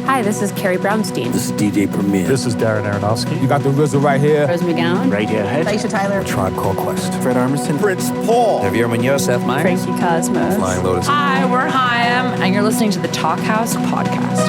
Hi, this is Carrie Brownstein. This is DJ Premier. This is Darren Aronofsky. You got the RZA right here. Rose McGowan. Radiohead. Aisha Tyler. Tribe Called Quest. Fred Armisen. Prince Paul. Javier Munoz. Seth Meyers. Frankie Cosmos. Flying Lotus. Hi, we're Chaim, and you're listening to the Talkhouse Podcast.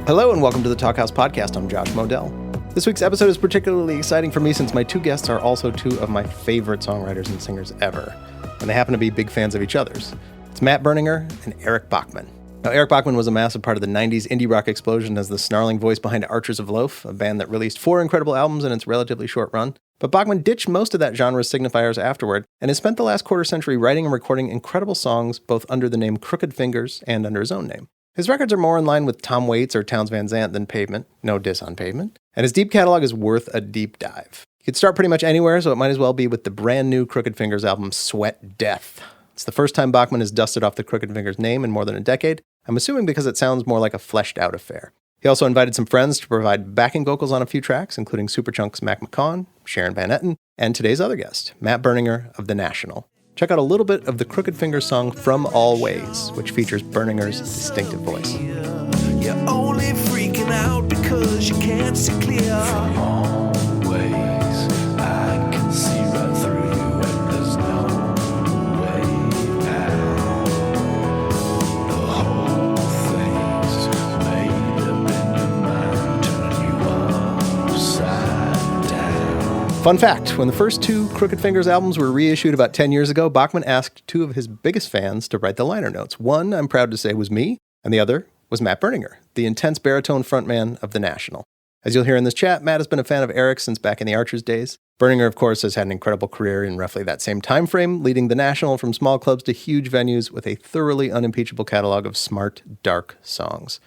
Hello and welcome to the Talkhouse Podcast. I'm Josh Modell. This week's episode is particularly exciting for me since my two guests are also two of my favorite songwriters and singers ever, and they happen to be big fans of each other's. It's Matt Berninger and Eric Bachmann. Now, Eric Bachmann was a massive part of the 90s indie rock explosion as the snarling voice behind Archers of Loaf, a band that released 4 incredible albums in its relatively short run. But Bachmann ditched most of that genre's signifiers afterward and has spent the last quarter century writing and recording incredible songs both under the name Crooked Fingers and under his own name. His records are more in line with Tom Waits or Townes Van Zandt than Pavement, no diss on Pavement, and his deep catalog is worth a deep dive. You could start pretty much anywhere, so it might as well be with the brand new Crooked Fingers album, Sweat Death. It's the first time Bachmann has dusted off the Crooked Fingers name in more than a decade, I'm assuming because it sounds more like a fleshed out affair. He also invited some friends to provide backing vocals on a few tracks, including Superchunk's Mac McCaughan, Sharon Van Etten, and today's other guest, Matt Berninger of The National. Check out a little bit of the Crooked Fingers song From All Ways, which features Berninger's distinctive voice. You're only freaking out because you can't see clear. From all ways, I can see right through you, and there's no way out. The whole thing's made up in your mind, turning you upside down. Fun fact, when the first 2 Crooked Fingers albums were reissued about 10 years ago, Bachmann asked 2 of his biggest fans to write the liner notes. One, I'm proud to say, was me, and the other was Matt Berninger, the intense baritone frontman of The National. As you'll hear in this chat, Matt has been a fan of Eric since back in the Archers days. Berninger, of course, has had an incredible career in roughly that same time frame, leading The National from small clubs to huge venues with a thoroughly unimpeachable catalog of smart, dark songs.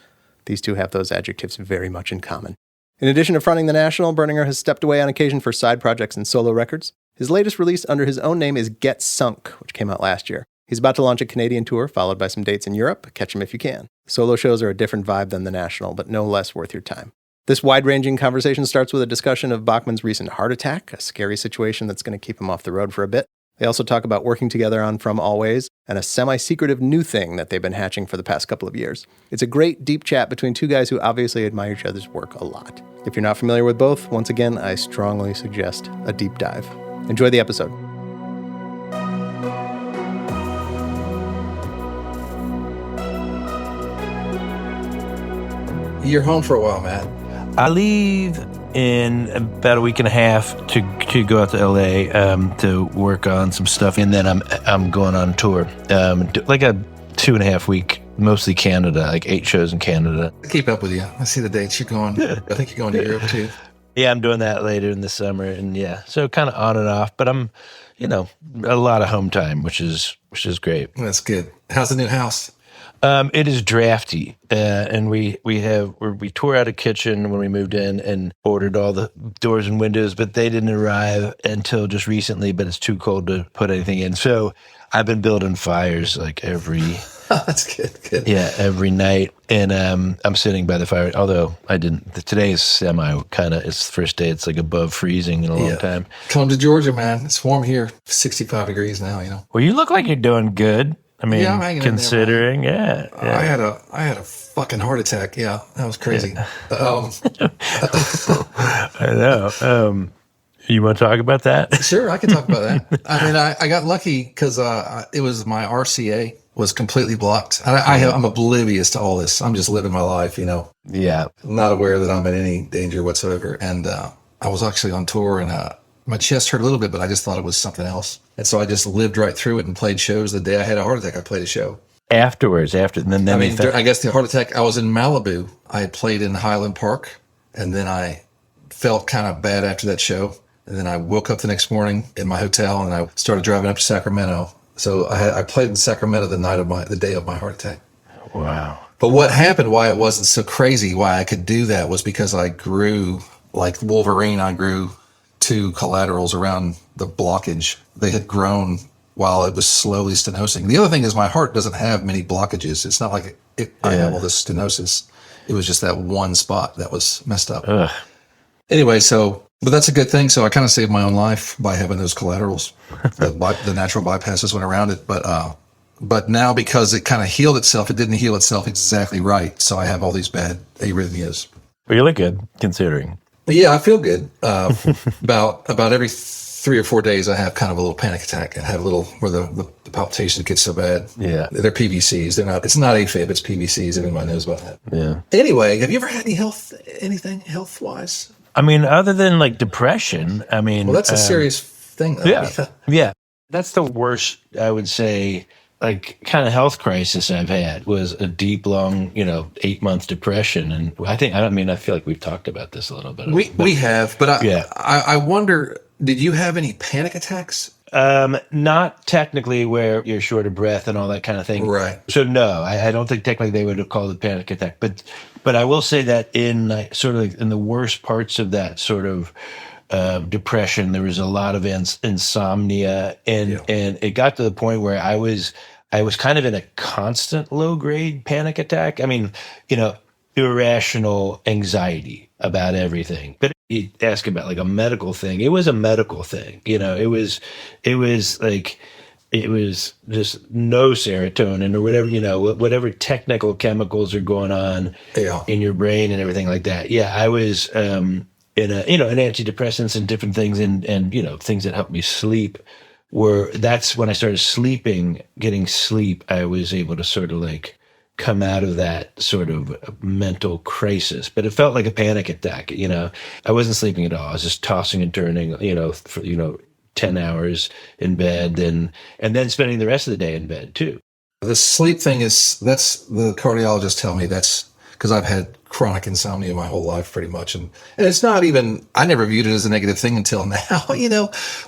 These two have those adjectives very much in common. In addition to fronting The National, Berninger has stepped away on occasion for side projects and solo records. His latest release under his own name is Get Sunk, which came out last year. He's about to launch a Canadian tour, followed by some dates in Europe. Catch him if you can. Solo shows are a different vibe than The National, but no less worth your time. This wide-ranging conversation starts with a discussion of Bachmann's recent heart attack, a scary situation that's going to keep him off the road for a bit. They also talk about working together on From All Ways and a semi-secretive new thing that they've been hatching for the past couple of years. It's a great, deep chat between two guys who obviously admire each other's work a lot. If you're not familiar with both, once again, I strongly suggest a deep dive. Enjoy the episode. You're home for a while, Matt. I leave in about a week and a half to go out to LA to work on some stuff, and then I'm going on tour, like a 2.5 week, mostly Canada, like 8 shows in Canada. I keep up with you. I see the dates you're going. I think you're going to Europe too. Yeah, I'm doing that later in the summer, and yeah, so kind of on and off. But I'm, a lot of home time, which is great. That's good. How's the new house? It is drafty, and we tore out a kitchen when we moved in and ordered all the doors and windows, but they didn't arrive until just recently. But it's too cold to put anything in, so I've been building fires like every. Oh, that's good. Yeah, every night, and I'm sitting by the fire. Although I didn't. Today is it's the first day. It's like above freezing in a long time. Come to Georgia, man. It's warm here. 65 degrees now. Well, you look like you're doing good. I mean, I'm considering, yeah. I had a fucking heart attack. Yeah, that was crazy. Yeah. I know. You want to talk about that? Sure, I can talk about that. I mean, I got lucky because it was my RCA was completely blocked. I'm oblivious to all this. I'm just living my life, Yeah. I'm not aware that I'm in any danger whatsoever. And I was actually on tour, and my chest hurt a little bit, but I just thought it was something else. And so I just lived right through it and played shows. The day I had a heart attack, I played a show. I guess the heart attack, I was in Malibu. I had played in Highland Park, and then I felt kind of bad after that show. And then I woke up the next morning in my hotel, and I started driving up to Sacramento. So I played in Sacramento the day of my heart attack. Wow. But what happened, why it wasn't so crazy, why I could do that, was because I grew, like Wolverine, I grew 2 collaterals around the blockage. They had grown while it was slowly stenosing. The other thing is my heart doesn't have many blockages. It's not like I have all this stenosis. It was just that one spot that was messed up. Ugh. Anyway, so But that's a good thing. So I kind of saved my own life by having those collaterals. The natural bypasses went around it. But now because it kind of healed itself, it didn't heal itself exactly right. So I have all these bad arrhythmias. Well, you look good, considering. Yeah, I feel good. About every 3 or 4 days, I have kind of a little panic attack. I have a little where the palpitations get so bad. Yeah. They're PVCs. It's not AFib, it's PVCs. Everybody knows about that. Yeah. Anyway, have you ever had anything health-wise? I mean, other than like depression, I mean. Well, that's a serious thing, though. Yeah. Yeah. That's the worst, I would say, like kind of health crisis I've had was a deep, long, 8-month depression. And I feel like we've talked about this a little bit. We have, but Yeah. I wonder, did you have any panic attacks? Not technically where you're short of breath and all that kind of thing. Right. So no, I don't think technically they would have called it panic attack. But I will say that in in the worst parts of that sort of depression, there was a lot of insomnia, and it got to the point where I was kind of in a constant low grade panic attack. I mean, irrational anxiety about everything. But you ask about like a medical thing. It was a medical thing. It was just no serotonin or whatever, whatever technical chemicals are going on in your brain and everything like that. Yeah, I was in antidepressants and different things and things that helped me sleep. That's when I started getting sleep. I was able to sort of like come out of that sort of mental crisis, but it felt like a panic attack. I wasn't sleeping at all. I was just tossing and turning, for 10 hours in bed and then spending the rest of the day in bed too. The sleep thing that's the cardiologists tell me that's because I've had chronic insomnia my whole life pretty much. And it's not even, I never viewed it as a negative thing until now,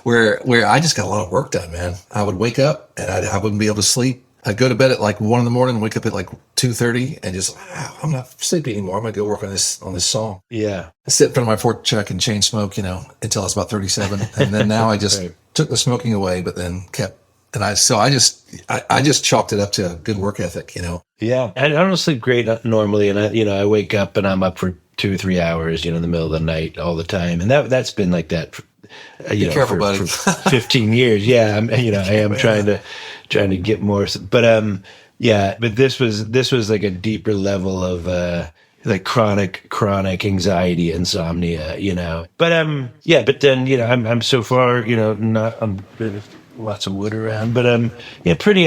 where I just got a lot of work done, man. I would wake up and I wouldn't be able to sleep. I'd go to bed at like 1 a.m, and wake up at like 2:30 and just, I'm not sleepy anymore. I'm going to go work on this song. Yeah. I sit in front of my fork chuck and chain smoke, until I was about 37. And then now I just took the smoking away, but then kept, and I just chalked it up to a good work ethic, Yeah. I don't sleep great normally. And I wake up and I'm up for 2 or 3 hours, in the middle of the night all the time. And that's been like that, Be careful, buddy. for 15 years. Yeah. I am trying to get more, but, but this was like a deeper level of, like chronic anxiety, insomnia, but then, I'm so far, I'm lots of wood around, but, I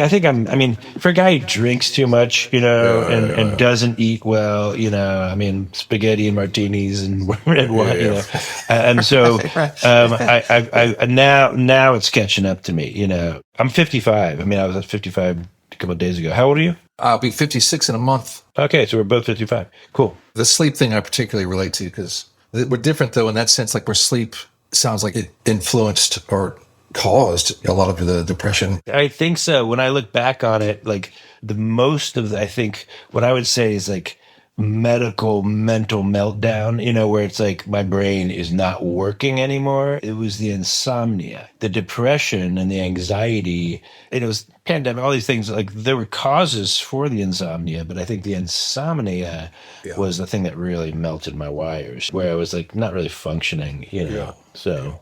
think for a guy who drinks too much, and doesn't eat well, spaghetti and martinis and red wine, and so, I now it's catching up to me, I'm 55. I was at 55 a couple of days ago. How old are you? I'll be 56 in a month. Okay, so we're both 55. Cool. The sleep thing I particularly relate to because we're different though in that sense, like where sleep sounds like it influenced or caused a lot of the depression. I think so. When I look back on it, like I think what I would say is like mental meltdown, where it's like my brain is not working anymore. It was the insomnia, the depression and the anxiety. And it was pandemic, all these things, like there were causes for the insomnia, but I think the insomnia was the thing that really melted my wires, where I was like not really functioning, so.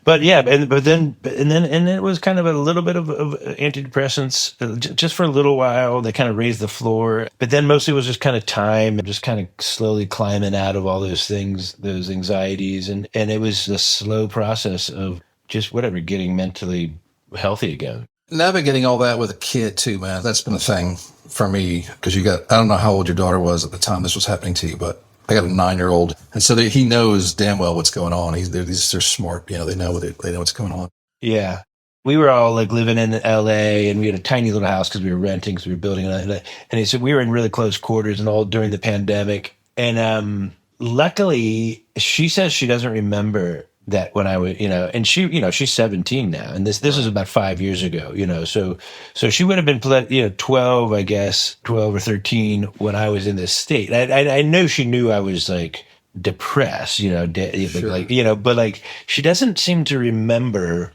But then it was kind of a little bit of antidepressants just for a little while. They kind of raised the floor, but then mostly it was just kind of time and just kind of slowly climbing out of all those things, those anxieties, and it was a slow process of just getting mentally healthy again. Navigating all that with a kid too, man. That's been a thing for me because I don't know how old your daughter was at the time this was happening to you, but I got a 9-year-old, and so he knows damn well what's going on. They're smart, they know what's going on. Yeah, we were all like living in LA, and we had a tiny little house because we were renting, because we were building it. And he said we were in really close quarters and all during the pandemic. And luckily, she says she doesn't remember that when I was, and she's 17 now, and this was about 5 years ago, so she would have been 12, I guess, 12 or 13 when I was in this state. I know she knew I was like depressed, sure. But like she doesn't seem to remember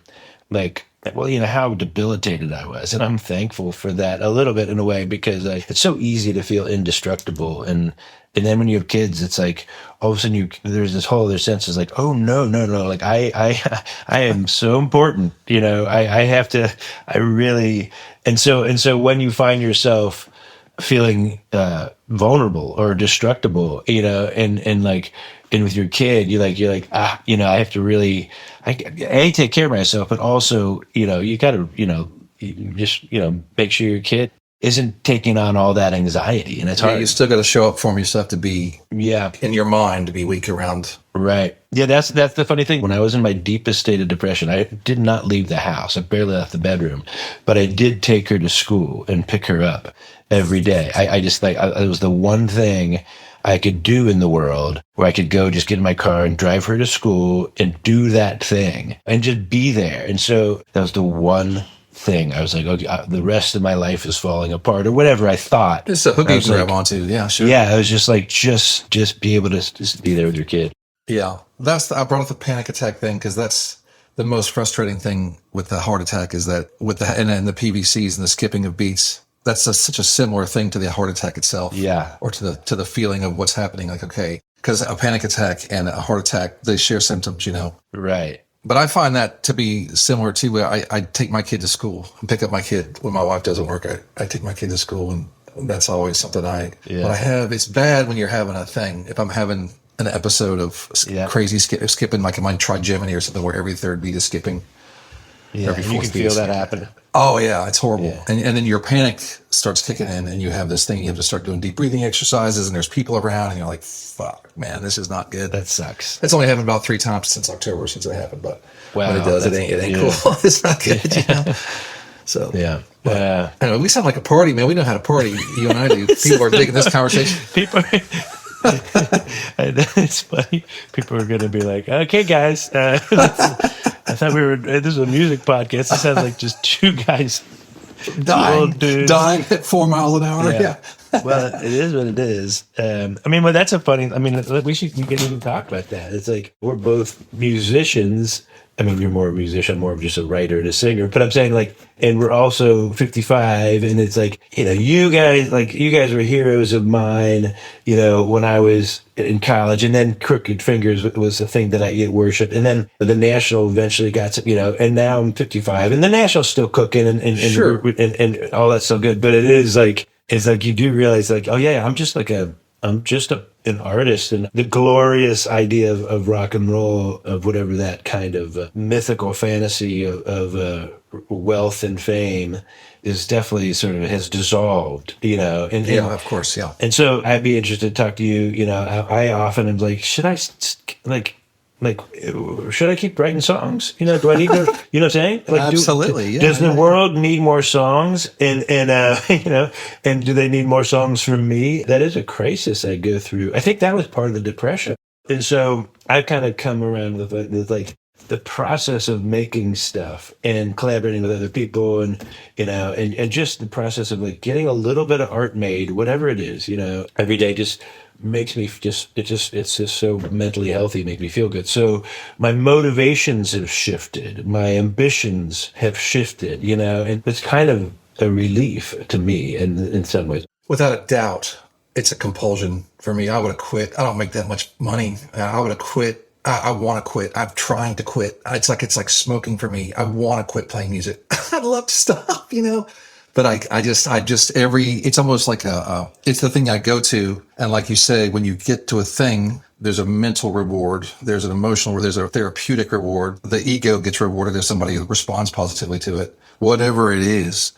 like well, how debilitated I was. And I'm thankful for that a little bit in a way, because it's so easy to feel indestructible. And then when you have kids, it's like all of a sudden there's this whole other sense. It's like, oh no. Like I am so important, I have to, I really, and so when you find yourself feeling vulnerable or destructible, and with your kid, you're like, I have to really, I take care of myself, but also, you got to, you just, make sure your kid isn't taking on all that anxiety, and it's hard. You still got to show up for them. You still have to be, in your mind, to be weak around. Right. Yeah, that's the funny thing. When I was in my deepest state of depression, I did not leave the house. I barely left the bedroom, but I did take her to school and pick her up every day. I just it was the one thing I could do in the world where I could go just get in my car and drive her to school and do that thing and just be there. And so that was the one thing. I was like, okay, the rest of my life is falling apart, or whatever I thought. It's a hook you can grab onto. Yeah, sure. Yeah, I was just like, just be able to just be there with your kid. Yeah, I brought up the panic attack thing because that's the most frustrating thing with the heart attack, is that and the PVCs and the skipping of beats. That's such a similar thing to the heart attack itself. Yeah. Or to the feeling of what's happening. Like, okay, because a panic attack and a heart attack, they share symptoms, Right. But I find that to be similar to where I take my kid to school and pick up my kid when my wife doesn't work. I take my kid to school, and that's always something what I have. It's bad when you're having a thing. If I'm having an episode of crazy skipping, like I'm on trigeminy or something where every third beat is skipping. Yeah, and you can feel that happen. Oh yeah, it's horrible. Yeah. And then your panic starts kicking in, and you have this thing. You have to start doing deep breathing exercises, and there's people around, and you're like, "Fuck, man, this is not good." That sucks. It's only happened about 3 times since October since it happened, but wow, when it does, it ain't cool. It's not good, So yeah. Anyway, we sound like a party, man. We know how to party. You and I do. People are digging this conversation. People. It's funny. People are going to be like, "Okay, guys." I thought this was a music podcast. It sounds like just two guys dying at 4 miles an hour. Yeah. Well, it is what it is. Well, that's we should get even talk about that. It's like, we're both musicians. You're more a musician, more of just a writer and a singer. But I'm saying, and we're also 55, and it's like, you guys were heroes of mine, when I was in college, and then Crooked Fingers was the thing that I worshipped, and then the National eventually got to, and now I'm 55, and the National's still cooking, and sure. and all that's so good. But it is like, it's like you do realize, like, oh yeah, I'm just an artist, and the glorious idea of rock and roll, of whatever that kind of mythical fantasy of wealth and fame is, definitely sort of has dissolved, Of course, yeah. And so I'd be interested to talk to you. I often am like, should I should I keep writing songs? Do I need to? You know what I'm saying? Absolutely. Does the world need more songs? And and do they need more songs from me? That is a crisis I go through. I think that was part of the depression. And so I've kind of come around with the process of making stuff and collaborating with other people, and just the process of getting a little bit of art made, whatever it is, every day just makes me it's just so mentally healthy, make me feel good. So my motivations have shifted, my ambitions have shifted, and it's kind of a relief to me in some ways. Without a doubt, it's a compulsion for me. I would have quit. I don't make that much money. I would have quit. I want to quit. I'm trying to quit. It's like smoking for me. I want to quit playing music. I'd love to stop, But it's almost like it's the thing I go to. And like you say, when you get to a thing, there's a mental reward, there's an emotional, there's a therapeutic reward. The ego gets rewarded if somebody responds positively to it. Whatever it is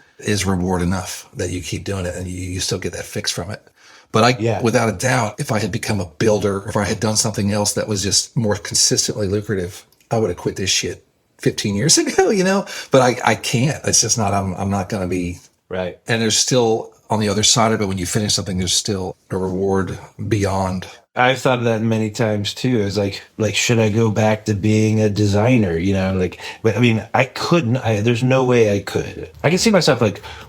reward enough that you keep doing it, and you still get that fix from it. But without a doubt, if I had become a builder, if I had done something else that was just more consistently lucrative, I would have quit this shit 15 years ago, But I can't. It's just not, I'm not going to be. Right. And there's still, on the other side of it, when you finish something, there's still a reward beyond. I've thought of that many times too. It's like, should I go back to being a designer? But I couldn't. There's no way I could. I can see myself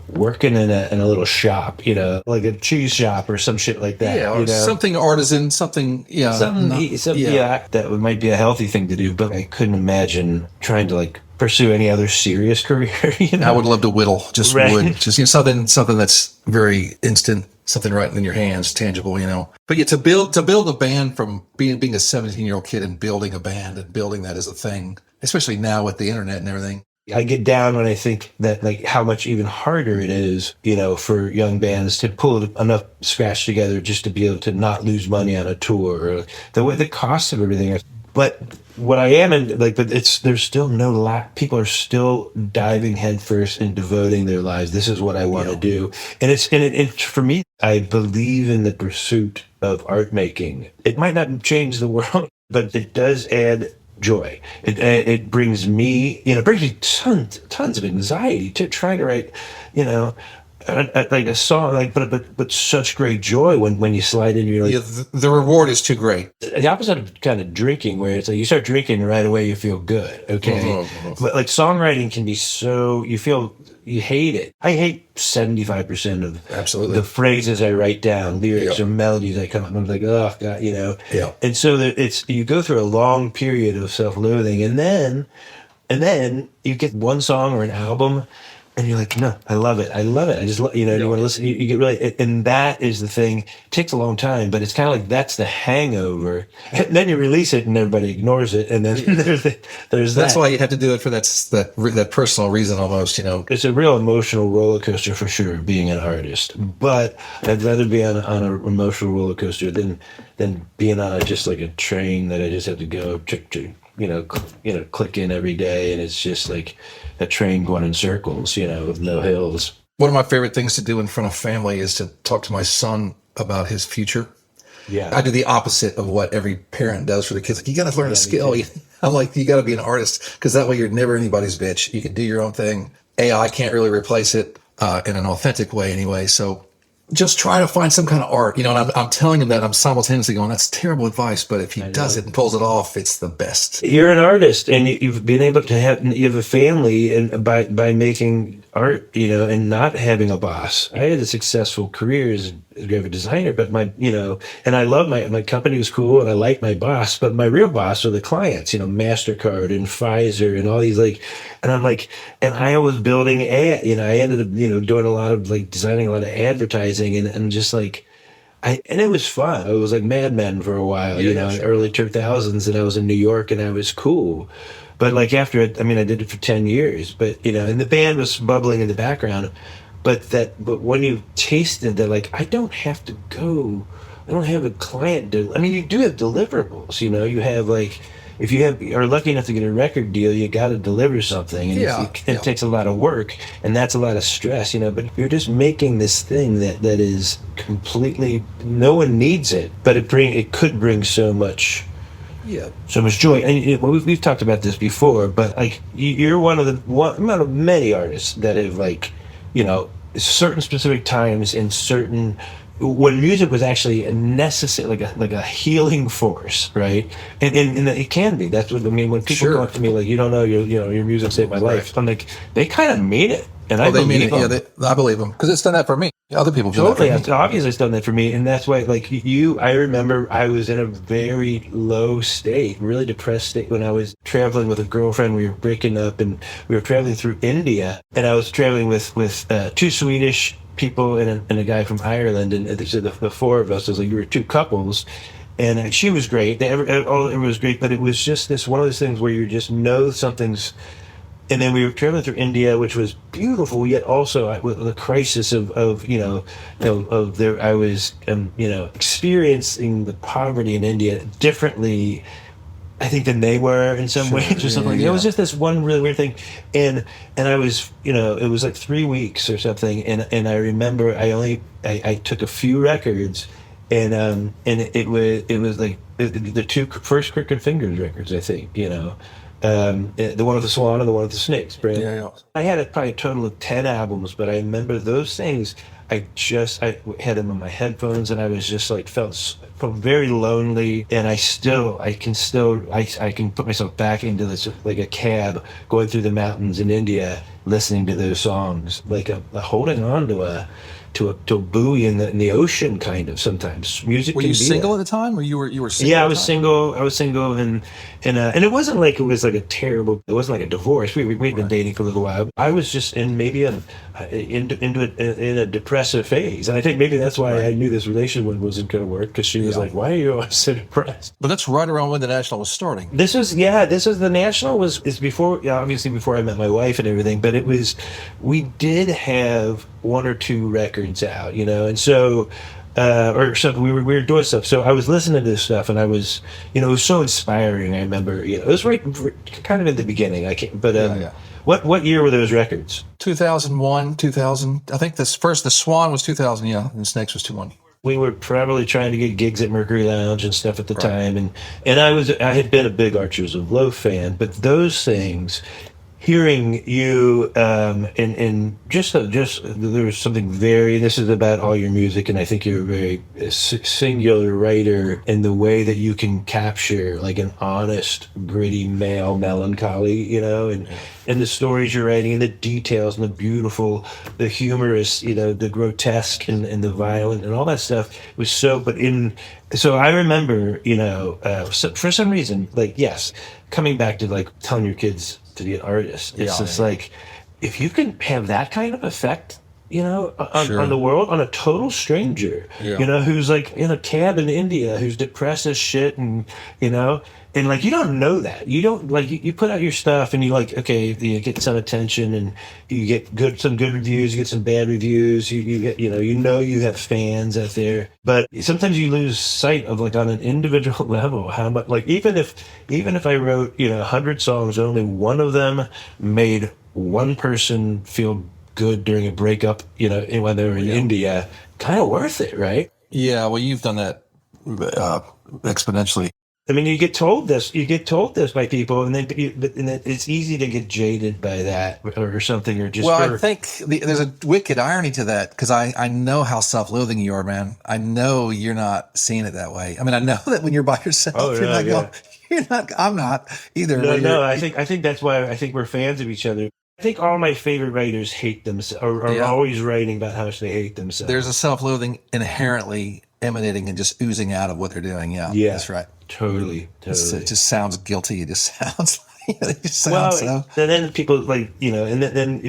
working in a little shop, like a cheese shop or some shit like that. Yeah, or something artisan, something. Yeah, that might be a healthy thing to do. But I couldn't imagine trying to pursue any other serious career. You know? I would love to whittle, just Right. wood, just something that's very instant, something right in your hands, tangible. But yeah, to build a band from being a 17-year-old kid and building a band and building that as a thing, especially now with the internet and everything. I get down when I think that like how much even harder it is, for young bands to pull enough scratch together just to be able to not lose money on a tour, or the cost of everything. But what I am there's still no lack. People are still diving headfirst and devoting their lives. This is what I want to do, and it's for me. I believe in the pursuit of art making. It might not change the world, but it does add joy. It brings me, tons of anxiety to try to write, like a song, but such great joy when you slide in. You're like, Yeah, the reward is too great. the opposite of kind of drinking, where it's like you start drinking right away, you feel good. Okay. But like songwriting can be so, you hate it. I hate 75% of Absolutely. the phrases I write down, lyrics Yeah. or melodies I come up with. I'm like, oh God, Yeah. And so you go through a long period of self-loathing, and then you get one song or an album, and you're like, no, I love it. I just, you want to listen. You get really, and that is the thing. It takes a long time, but it's kind of like that's the hangover. And then you release it, and everybody ignores it, and then there's that. That's why you have to do it for that personal reason almost. It's a real emotional roller coaster for sure, being an artist. But I'd rather be on an emotional roller coaster than being on just like a train that I just have to go click in every day, and it's just like a train going in circles, with no hills. One of my favorite things to do in front of family is to talk to my son about his future. Yeah. I do the opposite of what every parent does for the kids. Like, you got to learn a skill. I'm like, you got to be an artist, because that way you're never anybody's bitch. You can do your own thing. AI can't really replace it in an authentic way anyway. So just try to find some kind of art, and I'm telling him that. I'm simultaneously going, that's terrible advice, but if he does it and pulls it off, it's the best. You're an artist, and you've been able to have a family, and by making art, and not having a boss. I had a successful career as a graphic designer, but and I love my company was cool, and I liked my boss, but my real boss are the clients, MasterCard and Pfizer and all these and I'm like, and I was building I ended up, doing a lot of designing a lot of advertising, and just and it was fun. I was like Mad Men for a while, early 2000s, and I was in New York, and I was cool. But after it, I did it for 10 years, but, and the band was bubbling in the background, but when you tasted that, I don't have to go, I don't have a client. You do have deliverables, you have if you are lucky enough to get a record deal, you got to deliver something, and it takes a lot of work, and that's a lot of stress, but if you're just making this thing that is completely, no one needs it, but it could bring so much joy. And we've talked about this before, but you're one of many artists that have certain specific times in certain, when music was actually a necessary, like a healing force, right? And it can be. That's what when people talk to me you don't know your music saved my life. I'm like, they kind of mean it, and I believe them. Yeah, I believe them, because it's done that for me. Other people do Totally, that for me. obviously it's done that for me, and that's why I remember I was in a very low state, really depressed state, when I was traveling with a girlfriend. We were breaking up, and we were traveling through India, and I was traveling with two Swedish people and a guy from Ireland, and the four of us, we were two couples, and she was great. It was great, but it was just this one of those things where you just know something's. And then we were traveling through India, which was beautiful, yet also with the crisis I was experiencing the poverty in India differently, I think, than they were in some ways, or something. It was just this one really weird thing, and I was, it was 3 weeks or something, and I remember I took a few records, and it was the two first Crooked Fingers records, I think, the one with the swan and the one with the snakes. Right? I had probably a total of 10 albums, but I remember those things. I had them in my headphones, and I was just felt very lonely. And I can put myself back into this, a cab going through the mountains in India, listening to those songs, holding on to a buoy in the ocean, kind of. Sometimes music. Were can you be single that. at the time, or you were single? Yeah, at I the was time? single. I was single, and it wasn't like it was like a terrible. It wasn't like a divorce. We'd been dating for a little while. I was just in maybe in a depressive phase, and I think maybe that's why I knew this relationship wasn't going to work, because she was like, "Why are you always so depressed?" But that's right around when the National was starting. This was the National is before, obviously before I met my wife and everything, but we did have one or two records out, and so or something, we were doing stuff. So I was listening to this stuff, and I was, it was so inspiring. I remember, it was right kind of in the beginning. I can't, but what year were those records? 2001, 2000. I think the Swan was 2000, yeah, and Snakes was 2001. We were probably trying to get gigs at Mercury Lounge and stuff at the time, and I had been a big Archers of Loaf fan, but those things, hearing you and just there was something this is about all your music, and I think you're a very singular writer in the way that you can capture like an honest, gritty male melancholy, and the stories you're writing, and the details, and the beautiful, the humorous, the grotesque, and the violent, and all that stuff was so. So I remember, for some reason, like, yes, coming back to like telling your kids to be an artist, it's just like, if you can have that kind of effect, on the world, on a total stranger, who's like in a cab in India, who's depressed as shit, and and like, you don't know that. You don't, like, you put out your stuff, and you like, okay, you get some attention, and you get some good reviews, you get some bad reviews, you get, you have fans out there, but sometimes you lose sight of, like, on an individual level, how much, like, even if I wrote 100 songs, only one of them made one person feel good during a breakup, when they were in India, kind of worth it, right? Yeah, well, you've done that exponentially. I mean, you get told this by people, and then it's easy to get jaded by that or something, or just. Well, I think there's a wicked irony to that, because I know how self-loathing you are, man. I know you're not seeing it that way. I mean, I know that when you're by yourself, you're not. I'm not either. No. I think that's why I think we're fans of each other. I think all my favorite writers hate themselves, are always writing about how much they hate themselves. There's a self-loathing inherently emanating and just oozing out of what they're doing. Yeah, that's right. Totally. It just sounds guilty. It just sounds and then people like, and then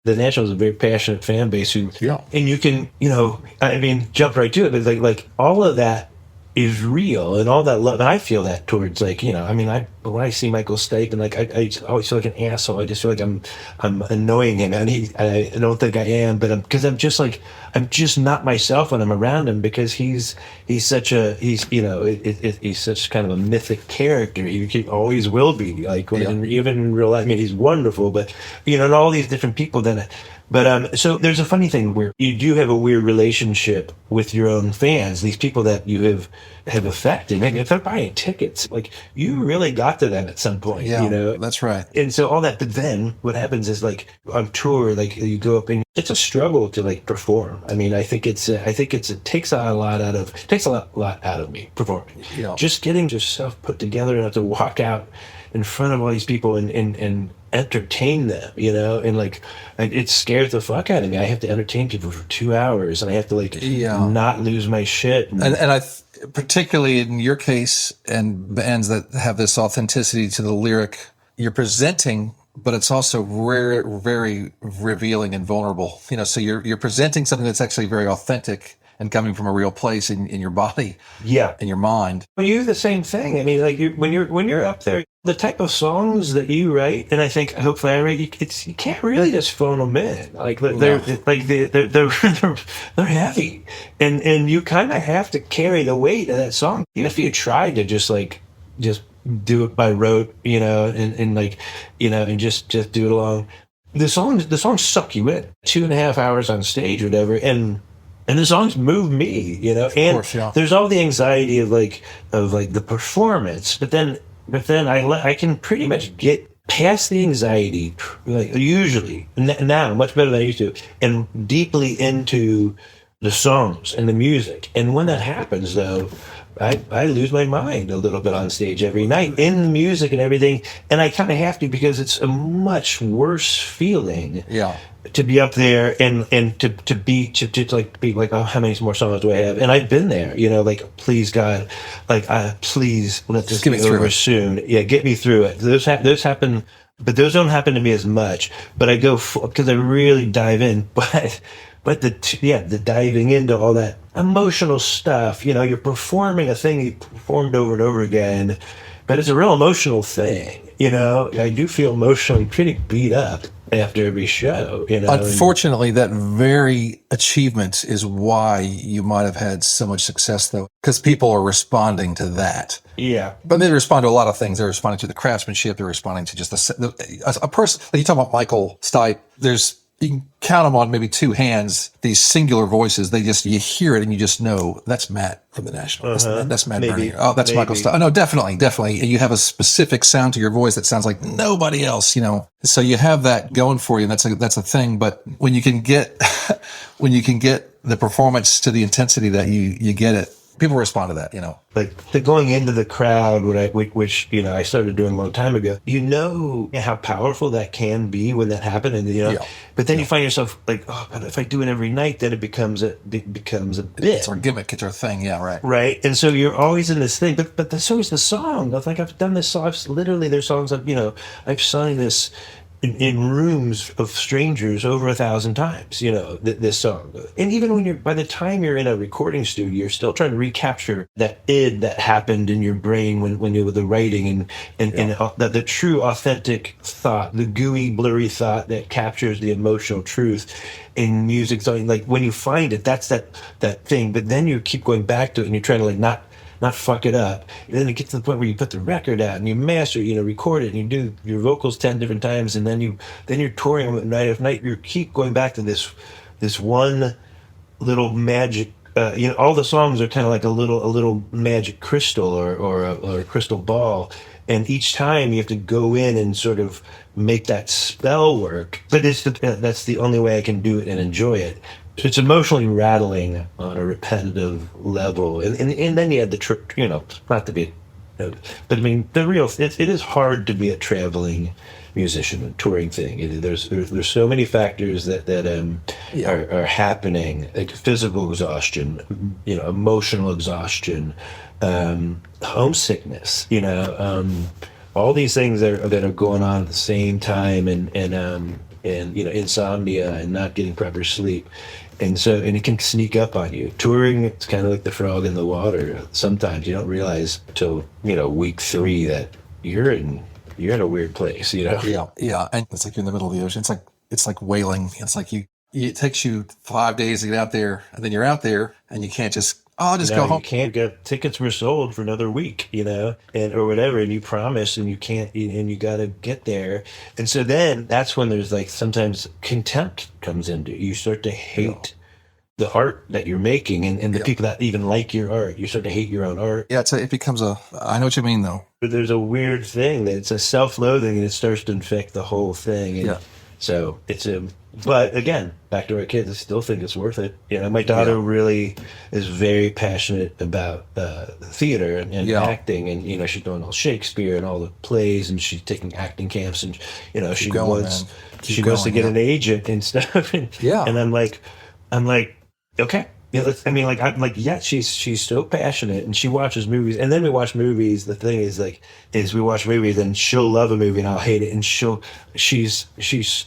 the National is a very passionate fan base and you can, jump right to it. But like all of that is real, and all that love, and I feel that towards, like, when I see Michael Stipe, and like I always feel like an asshole. I just feel like I'm annoying him, and I don't think I am, but I'm just not myself when I'm around him, because he's such kind of a mythic character. He always will be, like, even in real life. I mean, he's wonderful, but and all these different people that. But so there's a funny thing where you do have a weird relationship with your own fans, these people that you have affected. Maybe if they're buying tickets, like, you really got to them at some point. That's right. And so all that. But then what happens is, like, on tour, like, you go up and it's a struggle to, like, perform. I mean, I think it takes a lot out of me performing. Just getting yourself put together enough to walk out in front of all these people and entertain them, and like, it scares the fuck out of me. I have to entertain people for 2 hours, and I have to, like, not lose my shit. And I particularly in your case, and bands that have this authenticity to the lyric, you're presenting, but it's also very revealing and vulnerable. So you're presenting something that's actually very authentic and coming from a real place in your body, in your mind. Well, you do the same thing. I mean, like, when you're up there, the type of songs that you write, and I think hopefully I write, you can't really just phone them in. Like, they're heavy, and you kind of have to carry the weight of that song. Even if you try to just do it by rote, and just do it along. The songs suck you in. 2.5 hours on stage, or whatever, and the songs move me, and of course, there's all the anxiety of the performance, but then I can pretty much get past the anxiety, like, usually now much better than I used to, and deeply into the songs and the music. And when that happens, though, I lose my mind a little bit on stage every night in the music and everything, and I kind of have to because it's a much worse feeling. Yeah. To be up there and to be like, oh, how many more songs do I have? And I've been there, like, please God, like, please let this get me be through over it. soon. Yeah, get me through it. Those happen, but those don't happen to me as much. But I go because I really dive in. But the diving into all that emotional stuff, you're performing a thing you performed over and over again, but it's a real emotional thing. I do feel emotionally pretty beat up after every show. Unfortunately, that very achievement is why you might have had so much success, though, because people are responding to that. Yeah. But they respond to a lot of things. They're responding to the craftsmanship. They're responding to just a person. Like you talk about Michael Stipe. You can count them on maybe two hands. These singular voices. You hear it and you just know that's Matt from the National. That's Matt Maybe. Berninger. Oh, that's Maybe. Michael Stipe. Oh, no, definitely. And you have a specific sound to your voice that sounds like nobody else. So you have that going for you. And that's a thing. But when you can get the performance to the intensity that you get it, people respond to that. Like the going into the crowd, which I started doing a long time ago. How powerful that can be when that happened, and Yeah. But then you find yourself like, oh, but if I do it every night, then it becomes a bit. It's our gimmick. It's our thing. Yeah, right. Right, and so you're always in this thing, but that's always the song. Like I've done this song. There's songs I've sung this in rooms of strangers over 1,000 times. This song, and even when by the time you're in a recording studio, you're still trying to recapture that that happened in your brain when you were the writing and the true authentic thought, the gooey blurry thought that captures the emotional truth in music. So like when you find it, that's that thing. But then you keep going back to it, and you're trying to like not fuck it up. And then it gets to the point where you put the record out and you master, record it, and you do your vocals 10 different times, and then you're touring night after night. You keep going back to this one little magic. All the songs are kind of like a little magic crystal or a crystal ball, and each time you have to go in and sort of make that spell work. But that's the only way I can do it and enjoy it. So it's emotionally rattling on a repetitive level, and then you had the trick, not to be, but I mean it is hard to be a traveling musician and touring thing. There's so many factors that are happening, like physical exhaustion, emotional exhaustion, homesickness, all these things that are going on at the same time, and insomnia and not getting proper sleep. And it can sneak up on you. Touring, it's kind of like the frog in the water. Sometimes you don't realize until, week 3 that you're in a weird place, Yeah. And it's like you're in the middle of the ocean. It's like whaling. It's like it takes you 5 days to get out there, and then you're out there and you can't just, I'll just go home. You can't get tickets were sold for another week, or whatever, and you promise, and you can't, and you got to get there. And so then that's when there's like sometimes contempt comes into it. You start to hate the art that you're making and the people that even like your art. You start to hate your own art. Yeah, it becomes I know what you mean, though. But there's a weird thing that it's a self-loathing, and it starts to infect the whole thing. And so it's but again, back to our kids, I still think it's worth it. My daughter really is very passionate about theater and acting, and she's doing all Shakespeare and all the plays, and she's taking acting camps, and she wants to get an agent and stuff. And I'm like, okay. Yeah, she's so passionate, and she watches movies, and then we watch movies. The thing is we watch movies, and she'll love a movie and I'll hate it, and she's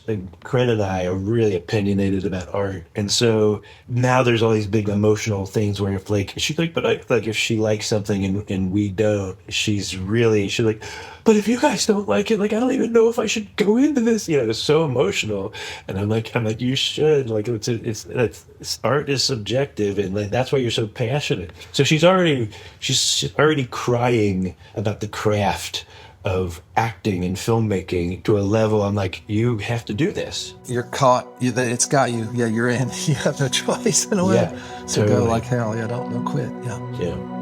like, Corinne and I are really opinionated about art, and so now there's all these big emotional things where if she's like, but if she likes something and we don't, she's like, but if you guys don't like it, I don't even know if I should go into this. It's so emotional, and I'm like, you should. It's art is subjective, and that's why you're so passionate. So she's already crying about the craft of acting and filmmaking to a level I'm like, you have to do this. You're caught. It's got you. Yeah, you're in. You have no choice in a way. Yeah, so totally. Go like hell. Yeah, don't quit. Yeah. Yeah.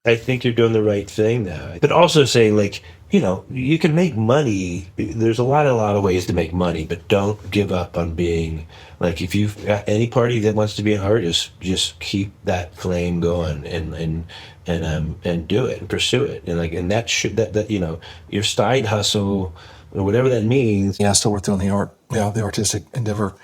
I think you're doing the right thing now. But also saying, like, you know, you can make money. There's a lot of ways to make money, but don't give up on being, like, if you've got any party that wants to be an artist, just keep that flame going and do it and pursue it. And like, and that you know, your side hustle or whatever that means. Yeah, still worth doing the artistic endeavor.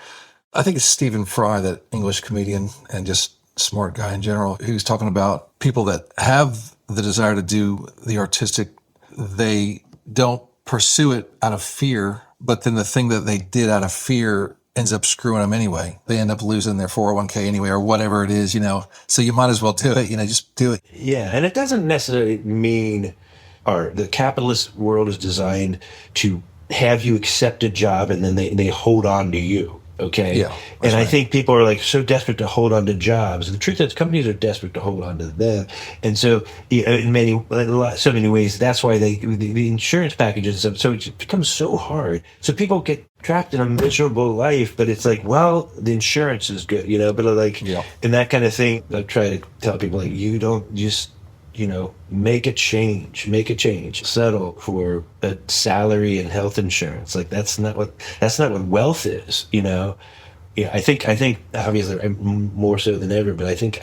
I think it's Stephen Fry, that English comedian and just smart guy in general, who's talking about people that have the desire to do the artistic, they don't pursue it out of fear, but then the thing that they did out of fear ends up screwing them anyway. They end up losing their 401k anyway, or whatever it is, you know. So you might as well do it, you know, just do it. Yeah, and it doesn't necessarily mean art. The capitalist world is designed to have you accept a job and then they hold on to you. Okay. Yeah. And right. I think people are like so desperate to hold on to jobs. The truth is companies are desperate to hold on to them. And so so many ways, that's why the insurance packages, so it becomes so hard. So people get trapped in a miserable life, but it's like, well, the insurance is good, you know, but like, and that kind of thing. I try to tell people, like, you don't just, you know, make a change, settle for a salary and health insurance. Like, that's not what wealth is, you know? Yeah, I think obviously more so than ever, but I think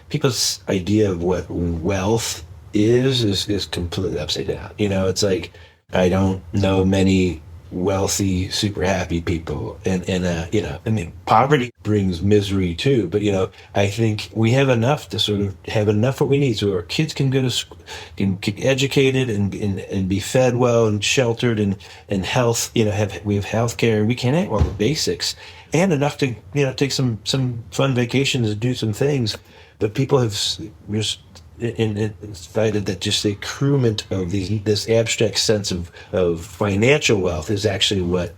people's idea of what wealth is completely upside down. You know, it's like, I don't know many wealthy, super happy people. And you know, I mean, poverty brings misery too, but you know, I think we have enough to sort of have enough what we need so our kids can go to school, can get educated and be fed well and sheltered and health, you know, we have health care, we can have all the basics and enough to, you know, take some fun vacations and do some things. But people have just cited that just the accruement of this abstract sense of financial wealth is actually what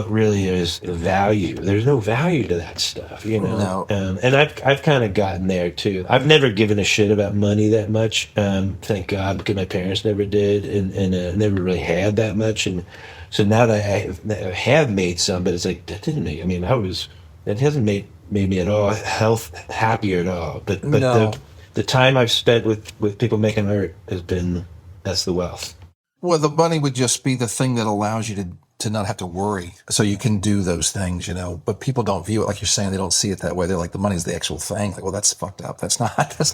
really is value. There's no value to that stuff, you know. No. And I've kind of gotten there too. I've never given a shit about money that much, thank God, because my parents never did, and never really had that much. And so now that I have made some, but it's like that didn't make. I mean, it hasn't made me at all happier at all. But no. The time I've spent with people making art that's the wealth. Well, the money would just be the thing that allows you to not have to worry. So you can do those things, you know, but people don't view it like you're saying. They don't see it that way. They're like, the money's the actual thing. Like, well, that's fucked up. That's not the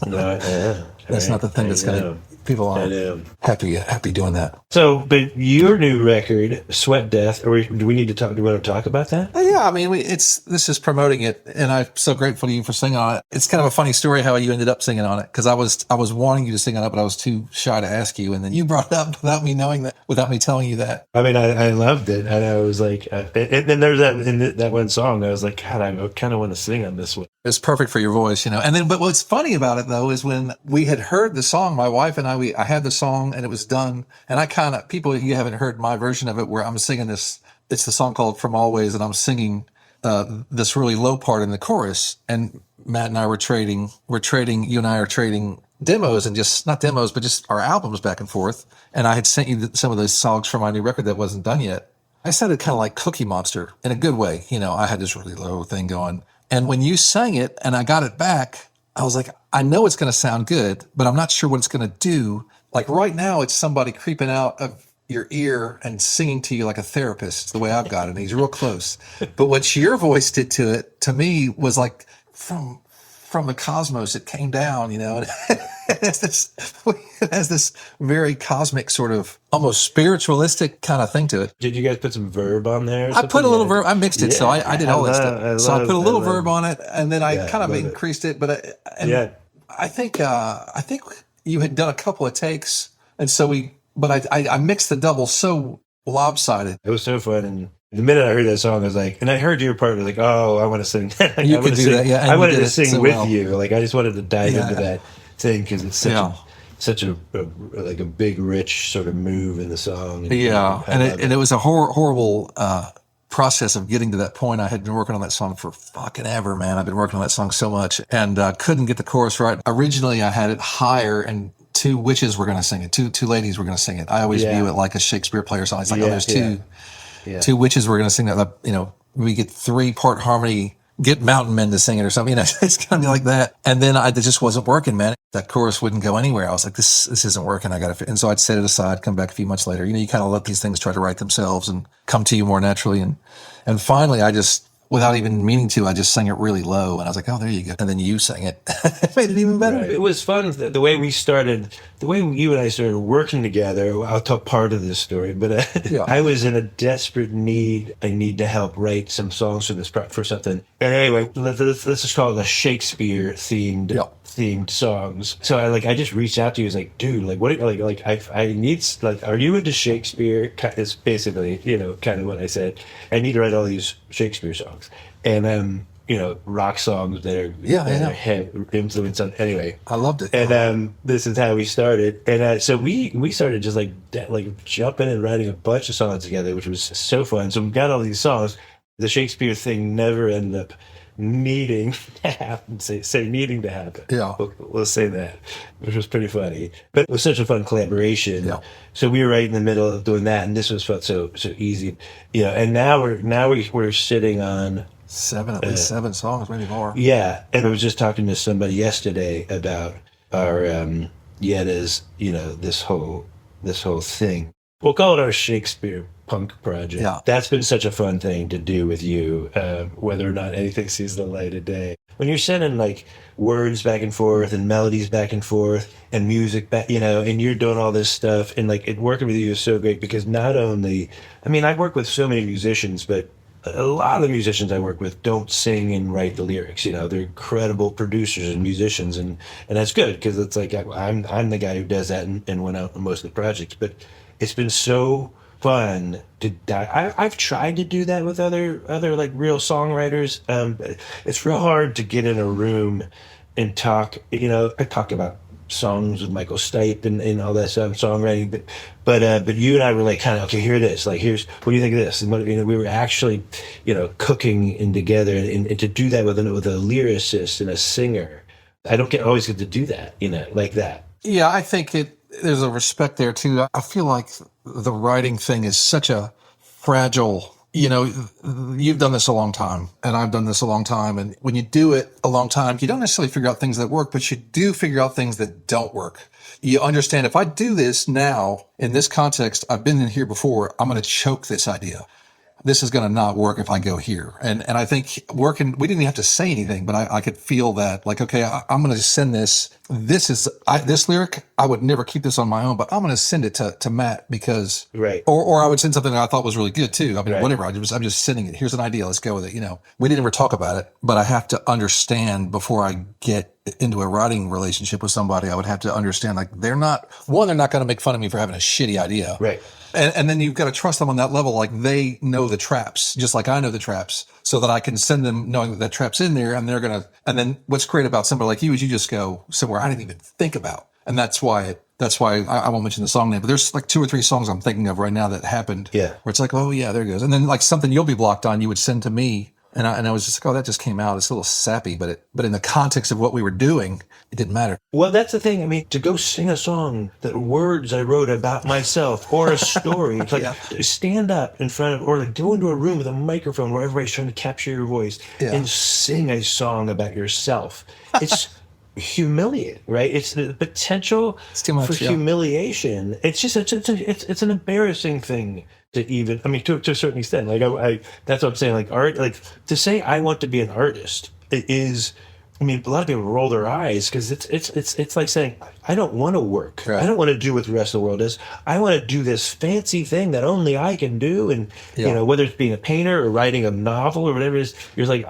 thing that's going to, people aren't happy doing that. So, but your new record, Sweat Death, do we want to talk about that? Yeah, I mean, this is promoting it, and I'm so grateful to you for singing on it. It's kind of a funny story how you ended up singing on it, because I was wanting you to sing on it, but I was too shy to ask you, and then you brought it up without me telling you that. I mean, I loved it, and I was like, and then there's that one song, I was like, God, I kind of want to sing on this one. It's perfect for your voice, you know. And then, but what's funny about it though is when we had heard the song, my wife and I had the song and it was done, and you haven't heard my version of it where I'm singing this. It's the song called From Always, and I'm singing this really low part in the chorus. And Matt and I you and I are trading demos, and just not demos, but just our albums back and forth. And I had sent you some of those songs for my new record that wasn't done yet. I sounded kind of like Cookie Monster in a good way. You know, I had this really low thing going. And when you sang it and I got it back, I was like, I know it's going to sound good, but I'm not sure what it's going to do. Like right now, it's somebody creeping out of your ear and singing to you like a therapist, the way I've got it. And he's real close. But what your voice did to it, to me, was like from the cosmos, it came down, you know. It has this very cosmic sort of almost spiritualistic kind of thing to it. Did you guys put some verb on there? I put a little verb. I mixed it, so I did all that stuff. So I put a little verb on it, and then I kind of increased it. But I think you had done a couple of takes, and so I mixed the double so lopsided. It was so fun, and the minute I heard that song, I was like, and I heard your part, I was like, oh, I want to sing. You could do that, yeah. I wanted to sing with you. Like, I just wanted to dive into that thing because it's such a big, rich sort of move in the song. And, and it was a horrible process of getting to that point. I had been working on that song for fucking ever, man. I've been working on that song so much, and couldn't get the chorus right. Originally, I had it higher, and two witches were going to sing it. Two ladies were going to sing it. I always view it like a Shakespeare player song. It's like, there's two witches were going to sing that. You know, we get 3-part harmony get Mountain Men to sing it or something. It's kind of like that. And then it just wasn't working, man. That chorus wouldn't go anywhere. I was like, this isn't working. I got to, and so I'd set it aside, come back a few months later. You kind of let these things try to write themselves and come to you more naturally. And finally, I just, without even meaning to, I just sang it really low. And I was like, oh, there you go. And then you sang it. It made it even better. Right. It was fun. The way you and I started working together, I'll talk part of this story, but Yeah. I was in a desperate need. I need to help write some songs for something. And anyway, let's just call it a Shakespeare themed songs. So I just reached out to you. I was like, dude, like what, I need, like, are you into Shakespeare? Is basically, kind of what I said. I need to write all these Shakespeare songs. And, rock songs that are have influence on, anyway. I loved it. And this is how we started. And so we started just like jumping and writing a bunch of songs together, which was so fun. So we got all these songs. The Shakespeare thing never ended up needing to happen. Say needing to happen. Yeah. We'll say that, which was pretty funny. But it was such a fun collaboration. Yeah. So we were right in the middle of doing that, and this was felt so easy. And now we're sitting on at least 7 songs, maybe more. Yeah, and I was just talking to somebody yesterday about our Yetta's, this whole thing. We'll call it our Shakespeare punk project. Yeah. That's been such a fun thing to do with you, whether or not anything sees the light of day. When you're sending like words back and forth and melodies back and forth and music back, and you're doing all this stuff, and like working with you is so great because not only, I work with so many musicians, but a lot of the musicians I work with don't sing and write the lyrics. They're incredible producers and musicians, and that's good because it's like I'm the guy who does that and went out on most of the projects. But it's been so fun to I've tried to do that with other like real songwriters. It's real hard to get in a room and talk. I talk about songs with Michael Stipe and all that stuff, songwriting, but you and I were like kind of, okay, here it is, like here's, what do you think of this? And we were actually cooking in together, and to do that with a lyricist and a singer, I don't always get to do that like that. Yeah, I think there's a respect there too. I feel like the writing thing is such a fragile, you've done this a long time and I've done this a long time. And when you do it a long time, you don't necessarily figure out things that work, but you do figure out things that don't work. You understand, if I do this now in this context, I've been in here before, I'm going to choke this idea. This is going to not work if I go here. And I think working, we didn't even have to say anything, but I could feel that, like, okay, I'm going to send this. This lyric, I would never keep this on my own, but I'm going to send it to Matt because, right. Or I would send something that I thought was really good too. Right. Whatever. I'm just sending it. Here's an idea. Let's go with it. We didn't ever talk about it, but I have to understand before I get into a writing relationship with somebody, I would have to understand, like, they're not going to make fun of me for having a shitty idea. Right. And then you've got to trust them on that level. Like, they know the traps, just like I know the traps, so that I can send them knowing that trap's in there, and and then what's great about somebody like you is you just go somewhere I didn't even think about. And that's why I won't mention the song name, but there's like 2 or 3 songs I'm thinking of right now that happened. Yeah. Where it's like, oh yeah, there it goes. And then like something you'll be blocked on, you would send to me. And I was just like, oh, that just came out. It's a little sappy, but in the context of what we were doing, it didn't matter. Well, that's the thing. To go sing a song that words I wrote about myself or a story, it's like stand up in front of, or like go into a room with a microphone where everybody's trying to capture your voice and sing a song about yourself. It's humiliating, right? It's the potential for humiliation. It's just it's an embarrassing thing to even, to a certain extent. Like I that's what I'm saying. Like art, like to say I want to be an artist, it is. A lot of people roll their eyes because it's like saying I don't want to work. Right. I don't want to do what the rest of the world is. I want to do this fancy thing that only I can do. And whether it's being a painter or writing a novel or whatever it is, you're like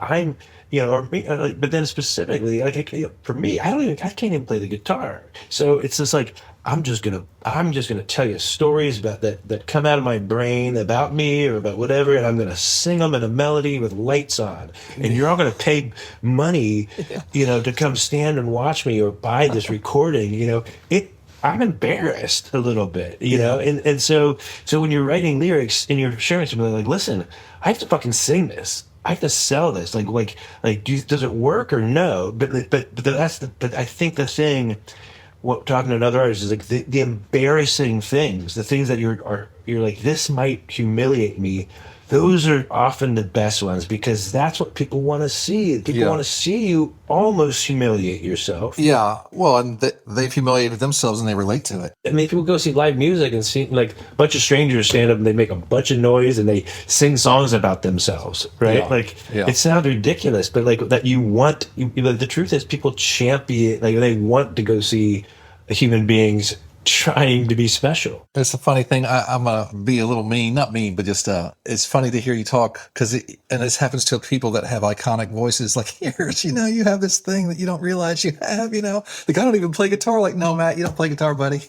but then specifically, like for me, I can't even play the guitar. So it's just like I'm just gonna tell you stories about that come out of my brain about me or about whatever, and I'm gonna sing them in a melody with lights on, and you're all gonna pay money, to come stand and watch me or buy this recording. I'm embarrassed a little bit, and so when you're writing lyrics and you're sharing something, like, listen, I have to fucking sing this. I have to sell this. Does it work or no? But I think the thing, talking to another artist, is like the embarrassing things, the things that you're like, this might humiliate me. those are often the best ones because that's what people want to see. People want to see you almost humiliate yourself. Yeah. Well, and they've humiliated themselves and they relate to it. I mean, people go see live music and see like a bunch of strangers stand up and they make a bunch of noise and they sing songs about themselves, right? It sounds ridiculous, but like that the truth is people champion, like they want to go see human beings trying to be special. It's a funny thing. I'm going to be a little mean, not mean, but just, it's funny to hear you talk and this happens to people that have iconic voices like yours, you have this thing that you don't realize you have, like I don't even play guitar. Like, no, Matt, you don't play guitar, buddy.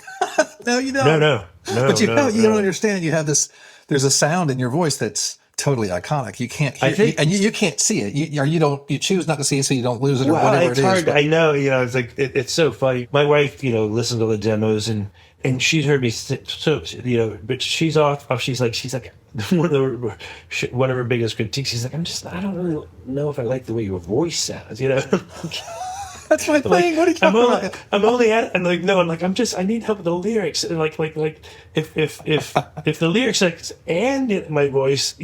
No, you don't. No. But you don't understand. You have there's a sound in your voice that's totally iconic. You can't hear and you can't see it. You choose not to see it so you don't lose it or whatever it's it is. Hard. I know, it's like, it's so funny. My wife, listens to the demos and she's heard me, but she's off. She's like, one of her biggest critiques, she's like, I don't really know if I like the way your voice sounds, That's my thing. Like, what are you talking about? I'm only at. I'm like, no. I'm like, I need help with the lyrics. And like, if the lyrics and my voice,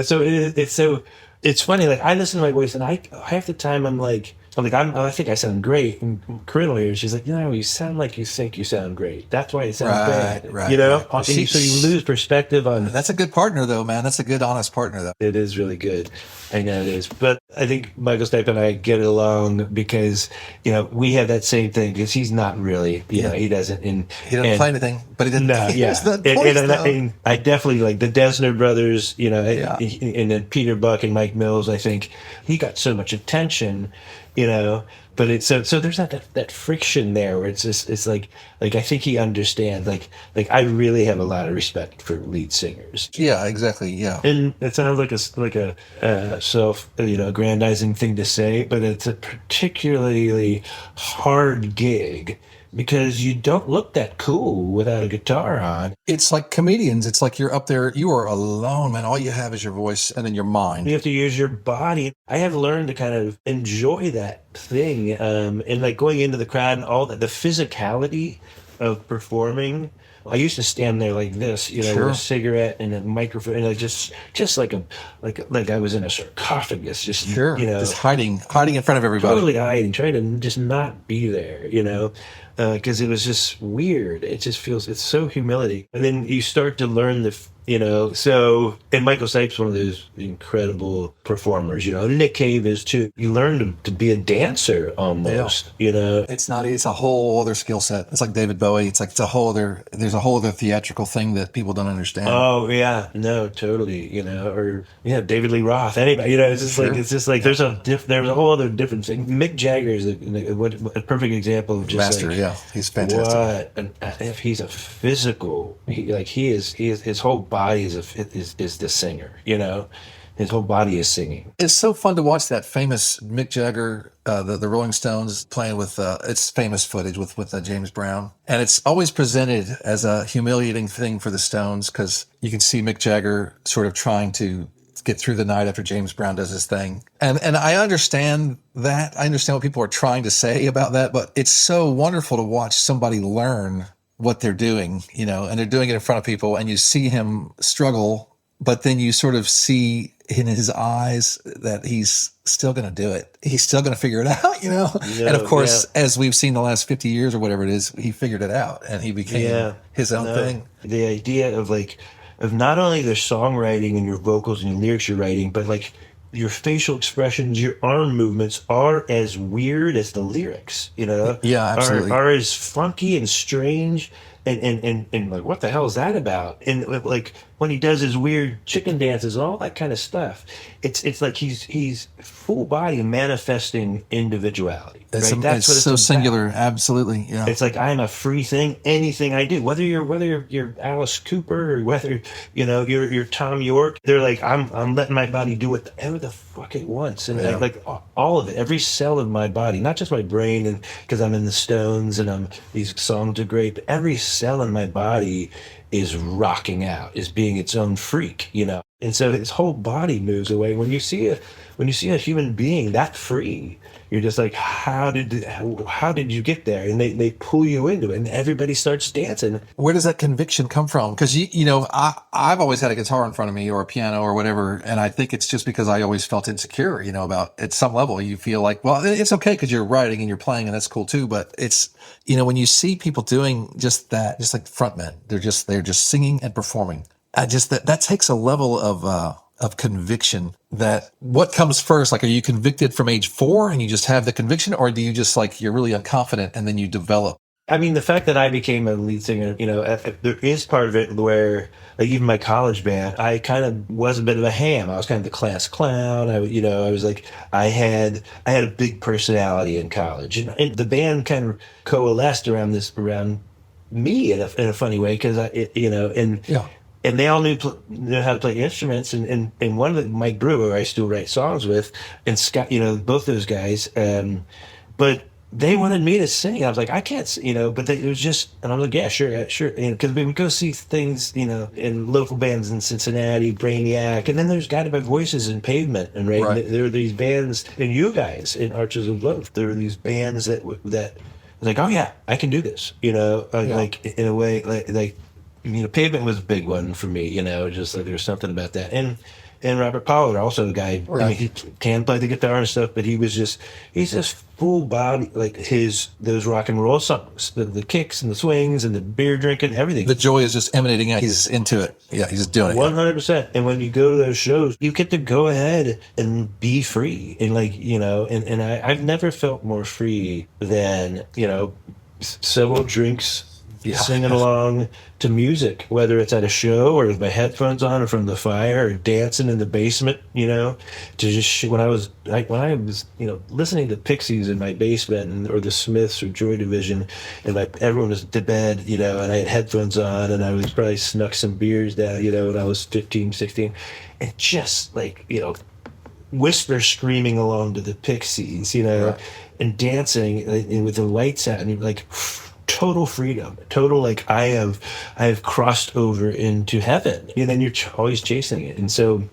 So it's funny. Like I listen to my voice, and I half the time I think I sound great. And Corinne will hear, she's like, you sound like you think you sound great. That's why it sounds bad. Right. And so you lose perspective on. That's a good partner, though, man. That's a good, honest partner, though. It is really good. I know it is. But I think Michael Stipe and I get along because, we have that same thing because he's not really, he doesn't. He doesn't play anything, but he didn't. No, yeah. And I definitely like the Desner brothers, and then Peter Buck and Mike Mills. I think he got so much attention, but it's so there's that friction there where it's like I think he understands like I really have a lot of respect for lead singers. Yeah, exactly. Yeah, and it sounds like a self aggrandizing thing to say, but it's a particularly hard gig because you don't look that cool without a guitar on. It's like comedians. It's like you're up there, you are alone, man. All you have is your voice and then your mind. You have to use your body. I have learned to kind of enjoy that thing. And like going into the crowd and all that, the physicality of performing. I used to stand there like this, with a cigarette and a microphone, and just like I was in a sarcophagus, just just hiding in front of everybody, totally hiding, trying to just not be there, because it was just weird. It just feels it's so humiliating, and then you start to learn So, and Michael Stipe's one of those incredible performers, Nick Cave is too. You learn to be a dancer almost, It's a whole other skill set. It's like David Bowie. There's a whole other theatrical thing that people don't understand. Oh yeah, no, totally, David Lee Roth, anybody, it's just like there's a whole other difference. Mick Jagger is a perfect example of just master, he's fantastic. If he's a physical, he is his whole body is the singer, his whole body is singing. It's so fun to watch that famous Mick Jagger, the Rolling Stones playing with it's famous footage with James Brown, and it's always presented as a humiliating thing for the Stones because you can see Mick Jagger sort of trying to get through the night after James Brown does his thing, and I understand that. I understand what people are trying to say about that, but it's so wonderful to watch somebody learn what they're doing, and they're doing it in front of people, and you see him struggle, but then you sort of see in his eyes that he's still going to do it. He's still going to figure it out, and of course, as we've seen the last 50 years or whatever it is, he figured it out and he became his own thing. The idea of not only the songwriting and your vocals and your lyrics you're writing, but like your facial expressions, your arm movements are as weird as the lyrics, Yeah, absolutely. Are as funky and strange and like, what the hell is that about? And like when he does his weird chicken dances, all that kind of stuff, it's like he's full body manifesting individuality. It's right? That's what it's so about. Singular, absolutely. Yeah, it's like I'm a free thing. Anything I do, whether you're Alice Cooper or whether you're Tom York, they're like I'm letting my body do whatever the fuck it wants, and like all of it, every cell of my body, not just my brain, and because I'm in the Stones and these songs are great, but every cell in my body is rocking out, is being its own freak, And so his whole body moves away. When you see a human being that free, you're just like, how did you get there? And they pull you into it, and everybody starts dancing. Where does that conviction come from? Because I've always had a guitar in front of me or a piano or whatever, and I think it's just because I always felt insecure. About at some level you feel like, well, it's okay because you're writing and you're playing, and that's cool too. But it's when you see people doing just that, just like frontmen, they're just singing and performing. That takes a level of conviction. That what comes first? Like, are you convicted from age 4 and you just have the conviction, or do you just like you're really unconfident and then you develop? I mean, the fact that I became a lead singer, there is part of it where, like, even my college band, I kind of was a bit of a ham. I was kind of the class clown. I was like, I had a big personality in college, and the band kind of coalesced around me in a funny way because And they all knew how to play instruments, and one of them, Mike Brewer, who I still write songs with, and Scott, both those guys. But they wanted me to sing. I was like, I can't, But it was just, and I was like, yeah, sure. Because we would go see things, in local bands in Cincinnati, Brainiac, and then there's Guided by Voices in Pavement, and right. There were these bands, and you guys in Arches of Love. There were these bands that like, oh yeah, I can do this. Like in a way, like. Pavement was a big one for me, just like there was something about that. And Robert Pollard, also a guy, right. I mean, he can play the guitar and stuff, but he's just full body, like those rock and roll songs, the kicks and the swings and the beer drinking, everything. The joy is just emanating out. He's into it. Yeah, he's just doing it. 100%. And when you go to those shows, you get to go ahead and be free. And and I've never felt more free than, several drinks, singing along to music, whether it's at a show or with my headphones on or from the fire or dancing in the basement, to just when I was listening to Pixies in my basement or the Smiths or Joy Division, and everyone was to bed, and I had headphones on and I was probably snuck some beers down, when I was 15, 16, and just whisper screaming along to the Pixies, right. And dancing and with the lights out, and you're like, total freedom, total like I have crossed over into heaven, and then you're always chasing it. And so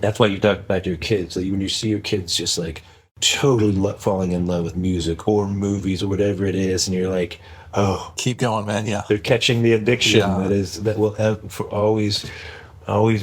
that's why you talk about your kids, like when you see your kids just like totally falling in love with music or movies or whatever it is, and you're like, oh, keep going, man. Yeah, they're catching the addiction that will have for always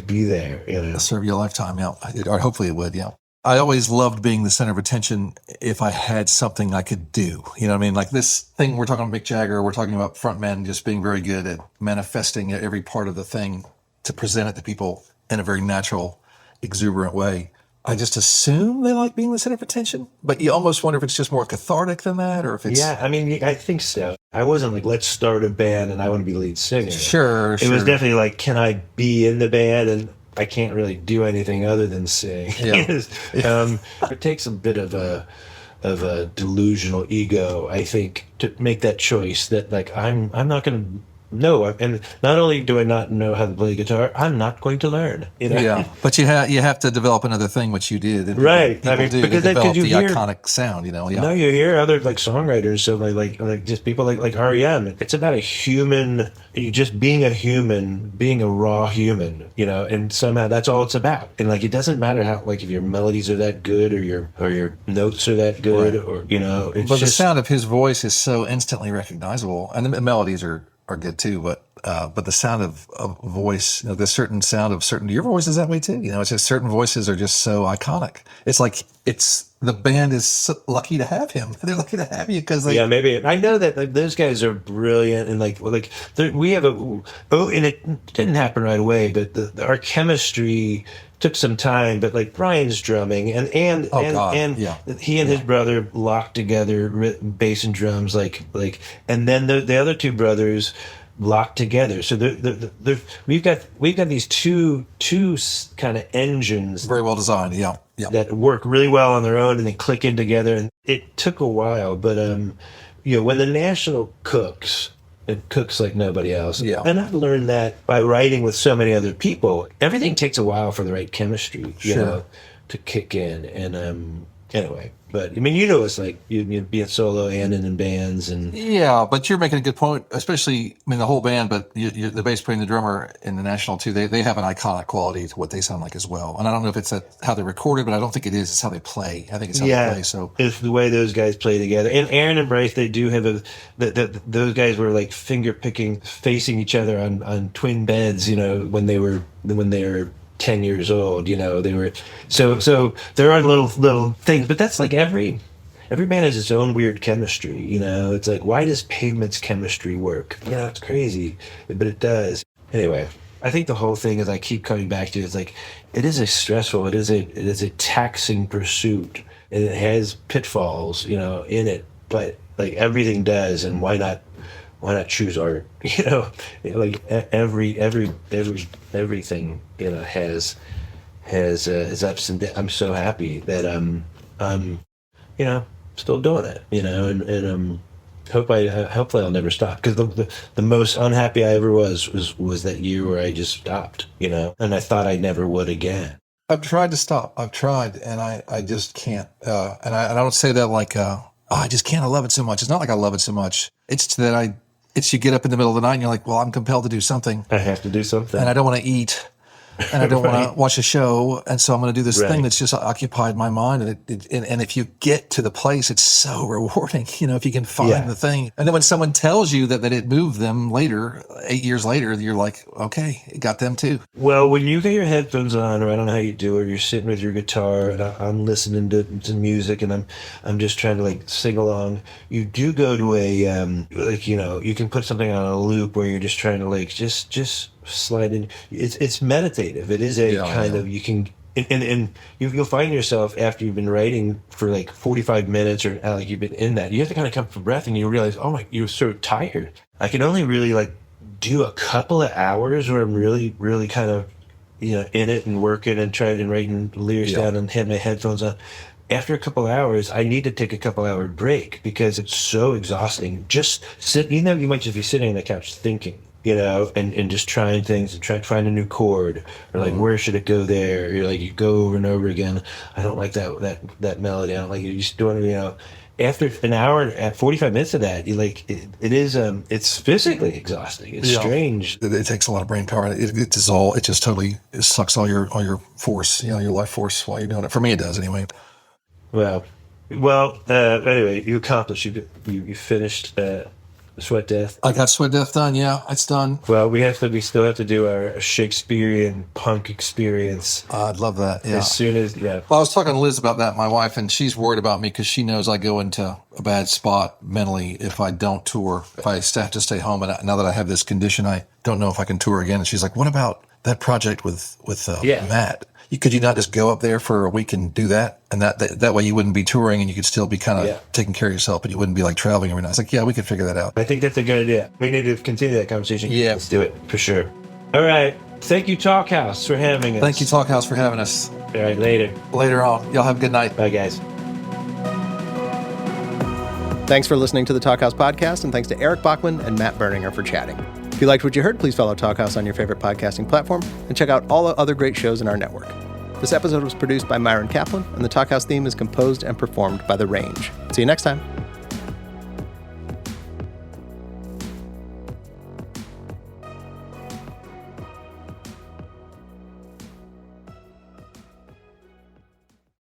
be there. Serve you a lifetime. Yeah, or hopefully it would. Yeah. I always loved being the center of attention if I had something I could do. You know what I mean? Like this thing, we're talking about Mick Jagger, we're talking about frontmen just being very good at manifesting every part of the thing to present it to people in a very natural, exuberant way. I just assume they like being the center of attention, but you almost wonder if it's just more cathartic than that, or if it's... Yeah, I mean, I think so. I wasn't like, let's start a band and I want to be lead singer. Sure. It was definitely like, can I be in the band? And I can't really do anything other than sing. Yeah. It takes a bit of a delusional ego, I think, to make that choice that like I'm not going to know. And not only do I not know how to play guitar, I'm not going to learn. Yeah, but you have to develop another thing, which you did. And right. People do because develop the iconic sound. Yeah. No, you hear other like songwriters, so like just people like R.E.M. It's about a human. You just being a human, being a raw human, and somehow that's all it's about. And like, it doesn't matter how, like, if your melodies are that good or your notes are that good, right. Or, it's but the sound of his voice is so instantly recognizable, and the melodies are good too, but the sound of voice, the certain sound of certain, your voice is that way too. It's just certain voices are just so iconic. It's like, the band is so lucky to have him. They're lucky to have you because maybe I know that like, those guys are brilliant and we have and it didn't happen right away, but our chemistry took some time. But like Brian's drumming and he and his brother locked together bass and drums and then the other two brothers locked together. So we've got these two kind of engines, very well designed, yeah, that work really well on their own and they click in together. And it took a while, but when the National cooks, it cooks like nobody else. Yeah. And I've learned that by writing with so many other people. Everything takes a while for the right chemistry, to kick in. And anyway. But I mean, it's like you being solo and in bands and Yeah, but you're making a good point, especially, I mean, the whole band, but the bass player and the drummer in the National too, they have an iconic quality to what they sound like as well. And I don't know if it's how they recorded, but I don't think it is. It's how they play. I think it's how they play. So it's the way those guys play together. And Aaron and Bryce, they do have those guys were like finger picking, facing each other on twin beds, when they were 10 years old, they were so there are little things, but that's like every band has its own weird chemistry, it's like, why does Pavement's chemistry work? It's crazy, but it does. Anyway, I think the whole thing is, I keep coming back to, it's like, it is a taxing pursuit, and it has pitfalls, in it, but like everything does. And why not choose art? Like everything has ups and downs. I'm so happy that I'm still doing it, and hopefully I'll never stop, because the most unhappy I ever was that year where I just stopped, and I thought I never would again. I've tried to stop. I've tried, and I just can't. And I don't say that like, I just can't. I love it so much. It's not like I love it so much. It's that you get up in the middle of the night and you're like, well, I'm compelled to do something. I have to do something. And I don't want to eat. And I don't Right. want to watch a show. And so I'm going to do this Right. thing that's just occupied my mind. And if you get to the place, it's so rewarding, if you can find the thing. And then when someone tells you that it moved them later, 8 years later, you're like, okay, it got them too. Well, when you get your headphones on, or I don't know how you do it, you're sitting with your guitar, and I'm listening to music, and I'm just trying to like sing along. You do go to a you can put something on a loop where you're just trying to like just slide in. It's meditative. It is a of, you can, and you'll find yourself, after you've been writing for like 45 minutes, or like you've been in that, you have to kind of come for breath, and you realize, oh my, you're so tired. I can only really like do a couple of hours where I'm really, really kind of, in it and working and trying and writing lyrics down and have my headphones on. After a couple of hours, I need to take a couple hour break, because it's so exhausting. Just sit, you might just be sitting on the couch thinking, and just trying things and trying to find a new chord, or like, where should it go there? You're like, you go over and over again. I don't like that melody. I don't like it. You're just doing, after an hour, at 45 minutes of that, you like, it's physically exhausting. It's strange. It takes a lot of brain power. It just totally sucks all your force, your life force while you're doing it. For me, it does anyway. Well, anyway, you accomplished. You finished Sweat Death. I got Sweat Death done. Yeah, it's done. Well, we still have to do our Shakespearean punk experience. I'd love that. Yeah. As soon as Well, I was talking to Liz about that, my wife, and she's worried about me because she knows I go into a bad spot mentally if I don't tour. If I have to stay home, and now that I have this condition, I don't know if I can tour again. And she's like, "What about that project with Matt? Could you not just go up there for a week and do that? And that way you wouldn't be touring, and you could still be kind of taking care of yourself, but you wouldn't be like traveling every night." I was like, "Yeah, we could figure that out." I think that's a good idea. We need to continue that conversation. Yeah. Let's do it, for sure. All right. Thank you, Talkhouse, for having us. Thank you, Talkhouse, for having us. All right, later. Later on. Y'all have a good night. Bye, guys. Thanks for listening to the Talkhouse Podcast, and thanks to Eric Bachmann and Matt Berninger for chatting. If you liked what you heard, please follow Talkhouse on your favorite podcasting platform, and check out all the other great shows in our network. This episode was produced by Myron Kaplan, and the Talkhouse theme is composed and performed by The Range. See you next time.